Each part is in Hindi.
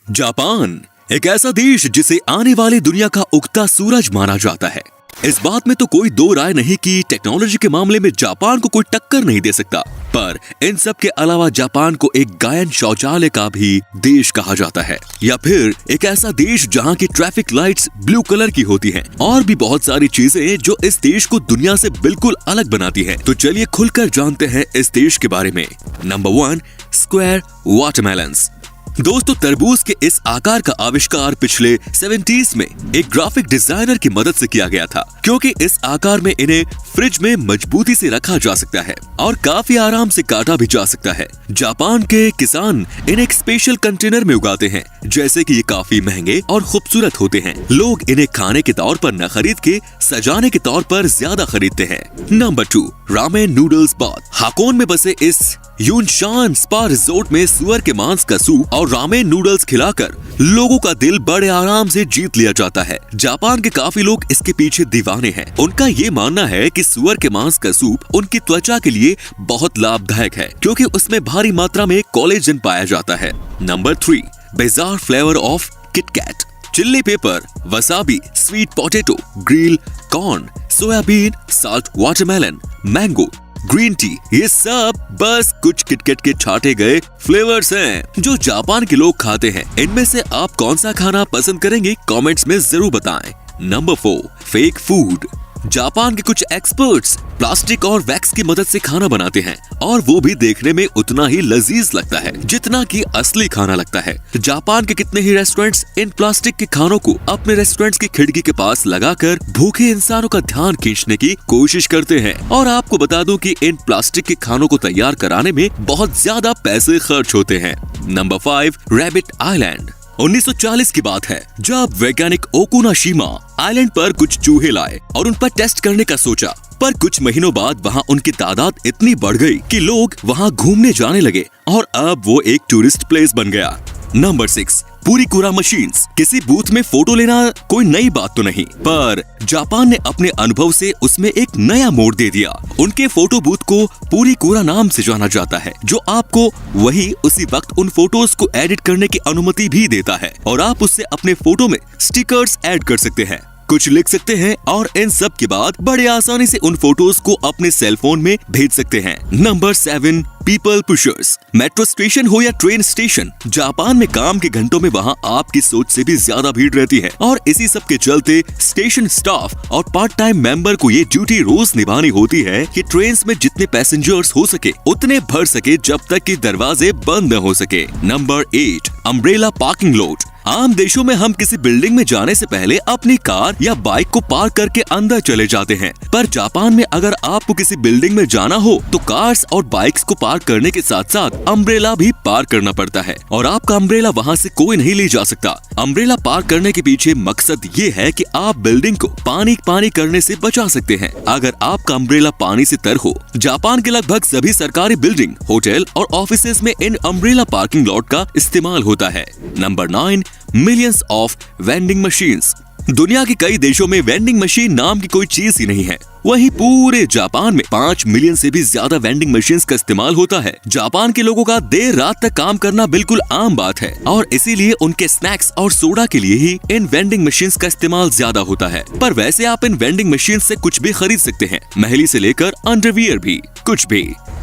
जापान एक ऐसा देश जिसे आने वाली दुनिया का उगता सूरज माना जाता है। इस बात में तो कोई दो राय नहीं कि टेक्नोलॉजी के मामले में जापान को कोई टक्कर नहीं दे सकता। पर इन सब के अलावा जापान को एक गायन शौचालय का भी देश कहा जाता है, या फिर एक ऐसा देश जहां की ट्रैफिक लाइट्स ब्लू कलर की होती हैं, और भी बहुत सारी चीजें जो इस देश को दुनिया से बिल्कुल अलग बनाती हैं। तो चलिए खुलकर जानते हैं इस देश के बारे में। Number 1, square watermelons. दोस्तों, तरबूज के इस आकार का आविष्कार पिछले 70s में एक ग्राफिक डिजाइनर की मदद से किया गया था, क्योंकि इस आकार में इन्हें फ्रिज में मजबूती से रखा जा सकता है और काफी आराम से काटा भी जा सकता है। जापान के किसान इन्हें एक स्पेशल कंटेनर में उगाते हैं, जैसे कि ये काफी महंगे और खूबसूरत होते हैं। लोग इन्हें खाने के तौर पर न खरीद के सजाने के तौर पर ज्यादा खरीदते हैं। Number 2, ramen noodles bath. Hakone में बसे इस यूनशान स्पा रिजोर्ट में सुअर के मांस का सूप और रामेन नूडल्स खिलाकर लोगों का दिल बड़े आराम से जीत लिया जाता है। जापान के काफी लोग इसके पीछे दीवाने हैं। उनका ये मानना है कि सुअर के मांस का सूप उनकी त्वचा के लिए बहुत लाभदायक है, क्योंकि उसमें भारी मात्रा में कोलेजन पाया जाता है। Number 3, bizarre flavour of KitKat. Chilli paper, wasabi, sweet potato, grill corn, soybean, salt watermelon, mango, green tea, ये सब बस कुछ किटकैट के छाटे गए फ्लेवर्स हैं जो जापान के लोग खाते हैं। इनमें से आप कौन सा खाना पसंद करेंगे, कमेंट्स में जरूर बताएं। Number 4, fake food. जापान के कुछ एक्सपर्ट्स प्लास्टिक और वैक्स की मदद से खाना बनाते हैं, और वो भी देखने में उतना ही लजीज लगता है जितना कि असली खाना लगता है। जापान के कितने ही रेस्टोरेंट्स इन प्लास्टिक के खानों को अपने रेस्टोरेंट्स की खिड़की के पास लगाकर भूखे इंसानों का ध्यान खींचने की कोशिश करते हैं। और आपको बता दूं कि इन प्लास्टिक के खानों को तैयार कराने में बहुत ज्यादा पैसे खर्च होते हैं। Number 5, rabbit island. 1940 की बात है, जब वैज्ञानिक ओकुनाशिमा आइलैंड पर कुछ चूहे लाए और उन पर टेस्ट करने का सोचा। पर कुछ महीनों बाद वहां उनकी तादाद इतनी बढ़ गई कि लोग वहां घूमने जाने लगे और अब वो एक टूरिस्ट प्लेस बन गया। Number 6, purikura machines. किसी बूथ में फोटो लेना कोई नई बात तो नहीं, पर जापान ने अपने अनुभव से उसमें एक नया मोड़ दे दिया। उनके फोटो बूथ को पुरीकुरा नाम से जाना जाता है, जो आपको वही उसी वक्त उन फोटोज को एडिट करने की अनुमति भी देता है, और आप उससे अपने फोटो में स्टिकर्स ऐड कर सकते हैं, कुछ लिख सकते हैं, और इन सब के बाद बड़े आसानी से उन फोटोज को अपने सेल फोन में भेज सकते हैं। Number 7, people pushers. Metro station हो या ट्रेन स्टेशन, जापान में काम के घंटों में वहां आपकी सोच से भी ज्यादा भीड़ रहती है, और इसी सब के चलते स्टेशन स्टाफ और पार्ट टाइम मेंबर को ये ड्यूटी रोज निभानी होती है कि ट्रेन में जितने पैसेंजर्स हो सके उतने भर सके, जब तक कि दरवाजे बंद न हो सके। Number 8, umbrella parking lot. आम देशों में हम किसी बिल्डिंग में जाने से पहले अपनी कार या बाइक को पार्क करके अंदर चले जाते हैं, पर जापान में अगर आपको किसी बिल्डिंग में जाना हो तो कार्स और बाइक्स को पार्क करने के साथ साथ अम्ब्रेला भी पार्क करना पड़ता है, और आपका अम्ब्रेला वहां से कोई नहीं ले जा सकता। अम्ब्रेला पार्क करने के पीछे मकसद ये है कि आप बिल्डिंग को पानी करने से बचा सकते हैं अगर आपका अम्ब्रेला पानी से तर हो। जापान के लगभग सभी सरकारी बिल्डिंग, होटल और ऑफिसेज में इन अम्ब्रेला पार्किंग लॉट का इस्तेमाल होता है। Number 9, millions of vending machines. दुनिया के कई देशों में वेंडिंग मशीन नाम की कोई चीज ही नहीं है, वहीं पूरे जापान में 5 मिलियन से भी ज्यादा वेंडिंग मशीन्स का इस्तेमाल होता है। जापान के लोगों का देर रात तक काम करना बिल्कुल आम बात है, और इसीलिए उनके स्नैक्स और सोडा के लिए ही इन वेंडिंग मशीन्स का इस्तेमाल ज्यादा होता है। पर वैसे आप इन वेंडिंग मशीन से कुछ भी खरीद सकते हैं, महली से लेकर अंडरवियर भी, कुछ भी।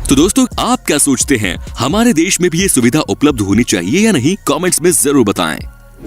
तो दोस्तों, आप क्या सोचते हैं, हमारे देश में भी ये सुविधा उपलब्ध होनी चाहिए या नहीं, कमेंट्स में जरूर बताएं।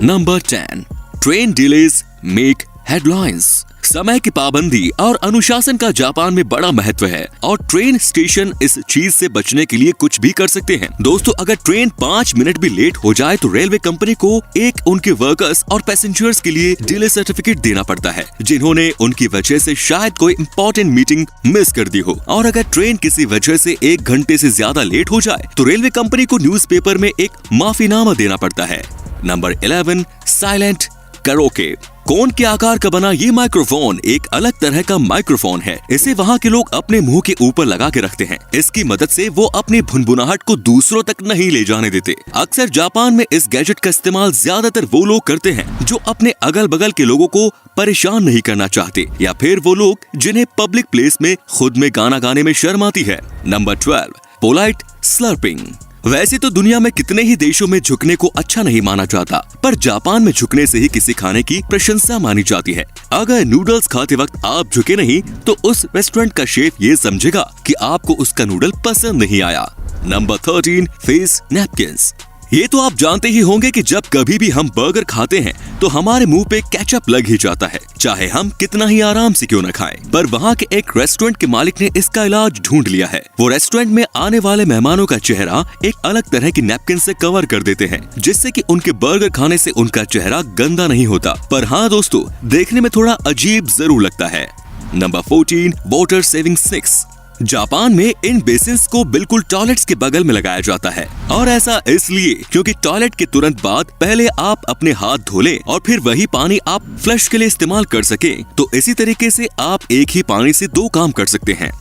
Number 10, train delays make headlines. समय की पाबंदी और अनुशासन का जापान में बड़ा महत्व है, और ट्रेन स्टेशन इस चीज से बचने के लिए कुछ भी कर सकते हैं। दोस्तों, अगर ट्रेन 5 मिनट भी लेट हो जाए तो रेलवे कंपनी को एक उनके वर्कर्स और पैसेंजर्स के लिए डिले सर्टिफिकेट देना पड़ता है, जिन्होंने उनकी वजह से शायद कोई इम्पोर्टेंट मीटिंग मिस कर दी हो। और अगर ट्रेन किसी वजह से 1 घंटे से ज्यादा लेट हो जाए तो रेलवे कंपनी को न्यूज़पेपर में एक माफीनामा देना पड़ता है। Number 11, silent karaoke. कोन के आकार का बना ये माइक्रोफोन एक अलग तरह का माइक्रोफोन है। इसे वहाँ के लोग अपने मुंह के ऊपर लगा के रखते हैं। इसकी मदद से वो अपनी भुनभुनाहट को दूसरों तक नहीं ले जाने देते। अक्सर जापान में इस गैजेट का इस्तेमाल ज्यादातर वो लोग करते हैं जो अपने अगल बगल के लोगों को परेशान नहीं करना चाहते, या फिर वो लोग जिन्हें पब्लिक प्लेस में खुद में गाना गाने में शर्म आती है। Number 12, polite slurping. वैसे तो दुनिया में कितने ही देशों में झुकने को अच्छा नहीं माना जाता, पर जापान में झुकने से ही किसी खाने की प्रशंसा मानी जाती है। अगर नूडल्स खाते वक्त आप झुके नहीं तो उस रेस्टोरेंट का शेफ ये समझेगा कि आपको उसका नूडल पसंद नहीं आया। Number 13, face napkins. ये तो आप जानते ही होंगे कि जब कभी भी हम बर्गर खाते हैं तो हमारे मुंह पे केचप लग ही जाता है, चाहे हम कितना ही आराम से क्यों न खाएं। पर वहाँ के एक रेस्टोरेंट के मालिक ने इसका इलाज ढूंढ लिया है। वो रेस्टोरेंट में आने वाले मेहमानों का चेहरा एक अलग तरह की नैपकिन से कवर कर देते हैं, जिससे कि उनके बर्गर खाने से उनका चेहरा गंदा नहीं होता, पर हाँ दोस्तों, देखने में थोड़ा अजीब जरूर लगता है। Number 14, water saving sticks. Japan में इन बेसिन्स को बिल्कुल टॉयलेट्स के बगल में लगाया जाता है, और ऐसा इसलिए क्योंकि टॉयलेट के तुरंत बाद पहले आप अपने हाथ धो लें और फिर वही पानी आप फ्लश के लिए इस्तेमाल कर सकें। तो इसी तरीके से आप एक ही पानी से 2 काम कर सकते हैं।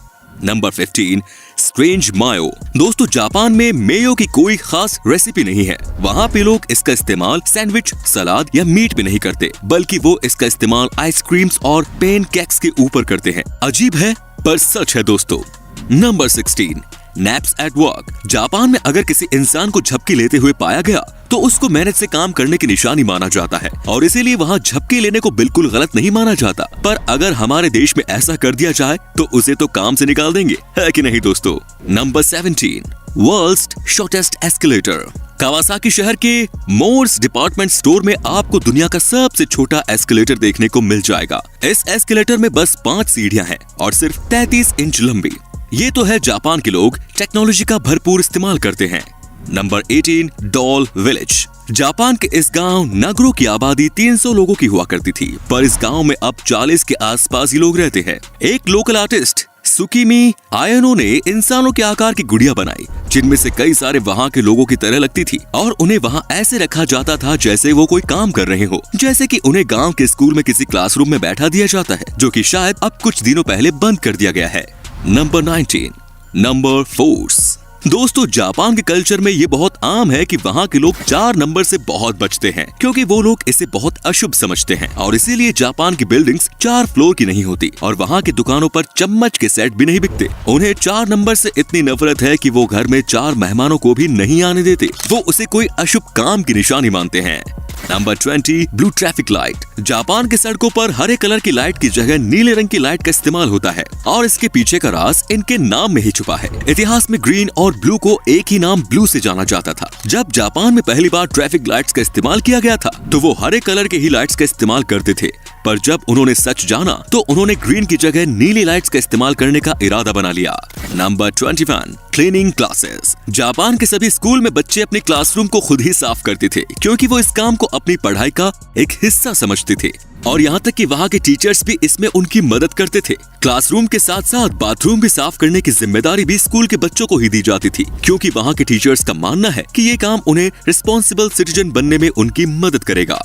नंबर 15, स्ट्रेंज मायो। दोस्तों, जापान में मेयो की कोई खास रेसिपी नहीं है। वहाँ पे लोग इसका इस्तेमाल सैंडविच, सलाद या मीट पे नहीं करते, बल्कि वो इसका इस्तेमाल आइसक्रीम्स और पेन केक्स के ऊपर करते हैं। अजीब है पर सच है दोस्तों। Number 16, naps at work. Japan में अगर किसी इंसान को झपकी लेते हुए पाया गया तो उसको मेहनत से काम करने की निशानी माना जाता है, और इसीलिए वहाँ झपकी लेने को बिल्कुल गलत नहीं माना जाता। पर अगर हमारे देश में ऐसा कर दिया जाए तो उसे तो काम से निकाल देंगे, है कि नहीं दोस्तों। Number 17, world's shortest escalator. Kawasaki शहर के मोर्स डिपार्टमेंट स्टोर में आपको दुनिया का सबसे छोटा एस्केलेटर देखने को मिल जाएगा। इस एस्केलेटर में बस 5 सीढ़ियां हैं और सिर्फ 33 इंच लंबी। ये तो है जापान के लोग टेक्नोलॉजी का भरपूर इस्तेमाल करते हैं। Number 18, doll village. जापान के इस गांव नगरो की आबादी 300 लोगों की हुआ करती थी, पर इस गांव में अब 40 के आसपास ही लोग रहते हैं। एक लोकल आर्टिस्ट सुकीमी आयनो ने इंसानों के आकार की गुड़िया बनाई, जिनमें से कई सारे वहाँ के लोगों की तरह लगती थी, और उन्हें वहाँ ऐसे रखा जाता था जैसे वो कोई काम कर रहे हो, जैसे कि उन्हें गांव के स्कूल में किसी क्लासरूम में बैठा दिया जाता है, जो कि शायद अब कुछ दिनों पहले बंद कर दिया गया है। Number 19, number force. दोस्तों, जापान के कल्चर में ये बहुत आम है कि वहाँ के लोग 4 नंबर से बहुत बचते हैं, क्योंकि वो लोग इसे बहुत अशुभ समझते हैं, और इसीलिए जापान की बिल्डिंग्स 4 फ्लोर की नहीं होती, और वहाँ की दुकानों पर चम्मच के सेट भी नहीं बिकते। उन्हें 4 नंबर से इतनी नफरत है कि वो घर में 4 मेहमानों को भी नहीं आने देते। वो उसे कोई अशुभ काम की निशानी मानते हैं। Number 20, blue traffic light. Japan के सड़कों पर हरे कलर की लाइट की जगह नीले रंग की लाइट का इस्तेमाल होता है, और इसके पीछे का राज इनके नाम में ही छुपा है। इतिहास में ग्रीन और ब्लू को एक ही नाम ब्लू से जाना जाता था। जब जापान में पहली बार ट्रैफिक लाइट्स का इस्तेमाल किया गया था तो वो हरे कलर के ही लाइट्स का इस्तेमाल करते थे, पर जब उन्होंने सच जाना तो उन्होंने ग्रीन की जगह नीली लाइट्स का इस्तेमाल करने का इरादा बना लिया। Number 21, cleaning classes. जापान के सभी स्कूल में बच्चे अपने क्लासरूम को खुद ही साफ करते थे, क्योंकि वो इस काम को अपनी पढ़ाई का एक हिस्सा समझते थे, और यहाँ तक कि वहाँ के टीचर्स भी इसमें उनकी मदद करते थे। क्लासरूम के साथ साथ बाथरूम भी साफ करने की जिम्मेदारी भी स्कूल के बच्चों को ही दी जाती थी, क्योंकि वहाँ के टीचर्स का मानना है कि ये काम उन्हें रिस्पॉन्सिबल सिटीजन बनने में उनकी मदद करेगा।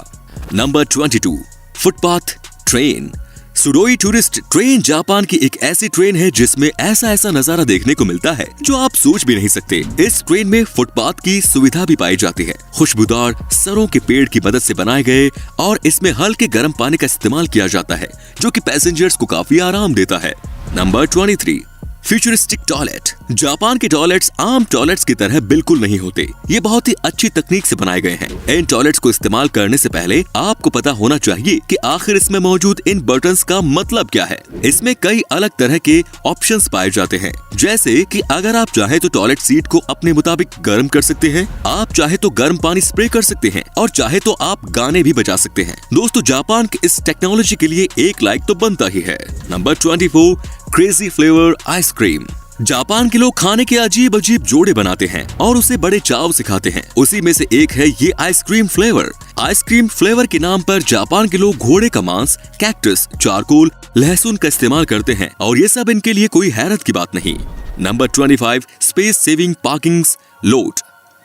Number 22, footpath train. सुडोई टूरिस्ट ट्रेन जापान की एक ऐसी ट्रेन है जिसमें ऐसा नजारा देखने को मिलता है जो आप सोच भी नहीं सकते। इस ट्रेन में फुटपाथ की सुविधा भी पाई जाती है। खुशबूदार सरों के पेड़ की मदद से बनाए गए, और इसमें हल्के गर्म पानी का इस्तेमाल किया जाता है, जो कि पैसेंजर्स को काफी आराम देता है। Number 23, futuristic toilet. जापान के टॉयलेट्स आम टॉयलेट्स की तरह बिल्कुल नहीं होते। ये बहुत ही अच्छी तकनीक से बनाए गए हैं। इन टॉयलेट्स को इस्तेमाल करने से पहले आपको पता होना चाहिए कि आखिर इसमें मौजूद इन बटन्स का मतलब क्या है। इसमें कई अलग तरह के ऑप्शंस पाए जाते हैं, जैसे कि अगर आप चाहे तो टॉयलेट सीट को अपने मुताबिक गर्म कर सकते हैं, आप चाहे तो गर्म पानी स्प्रे कर सकते हैं, और चाहे तो आप गाने भी बजा सकते हैं। दोस्तों, जापान की इस टेक्नोलॉजी के लिए एक लाइक तो बनता ही है। Number 24, crazy flavour ice cream. Japan के लोग खाने के अजीब अजीब जोड़े बनाते हैं और उसे बड़े चाव से खाते हैं। उसी में से एक है ये आइसक्रीम फ्लेवर। आइसक्रीम फ्लेवर के नाम पर जापान के लोग घोड़े का मांस, कैक्टस, चारकोल, लहसुन का इस्तेमाल करते हैं, और ये सब इनके लिए कोई हैरत की बात नहीं। Number 25, space saving parking lot.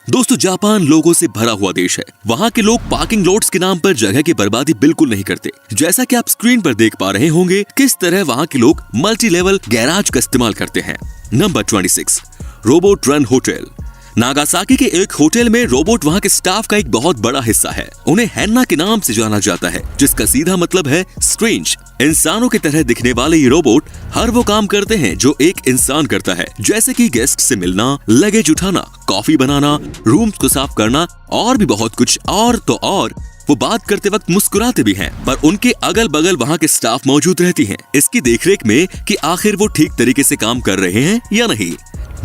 दोस्तों, जापान लोगों से भरा हुआ देश है। वहाँ के लोग पार्किंग लॉट्स के नाम पर जगह की बर्बादी बिल्कुल नहीं करते। जैसा कि आप स्क्रीन पर देख पा रहे होंगे किस तरह वहाँ के लोग मल्टी लेवल गैराज का इस्तेमाल करते हैं। Number 26, robot run hotel. Nagasaki के एक होटल में रोबोट वहाँ के स्टाफ का एक बहुत बड़ा हिस्सा है। उन्हें हैन्ना के नाम से जाना जाता है, जिसका सीधा मतलब है स्ट्रेंज। इंसानों की तरह दिखने वाले ये रोबोट हर वो काम करते हैं जो एक इंसान करता है, जैसे कि गेस्ट से मिलना, लगेज उठाना, कॉफी बनाना, रूम्स को साफ करना और भी बहुत कुछ। और तो और वो बात करते वक्त मुस्कुराते भी हैं, पर उनके अगल बगल वहाँ के स्टाफ मौजूद रहती हैं, इसकी देखरेख में कि आखिर वो ठीक तरीके से काम कर रहे हैं या नहीं।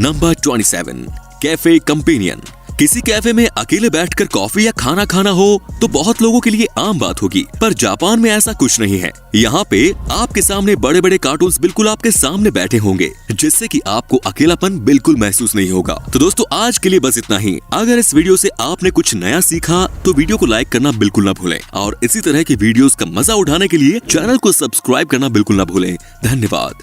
Number 27, cafe companion. किसी कैफे में अकेले बैठकर कॉफी या खाना खाना हो तो बहुत लोगों के लिए आम बात होगी, पर जापान में ऐसा कुछ नहीं है। यहाँ पे आपके सामने बड़े बड़े कार्टून्स बिल्कुल आपके सामने बैठे होंगे, जिससे कि आपको अकेलापन बिल्कुल महसूस नहीं होगा। तो दोस्तों आज के लिए बस इतना ही। अगर इस वीडियो से आपने कुछ नया सीखा तो वीडियो को लाइक करना बिल्कुल ना भूलें, और इसी तरह की वीडियोस का मजा उठाने के लिए चैनल को सब्सक्राइब करना बिल्कुल ना भूलें। धन्यवाद।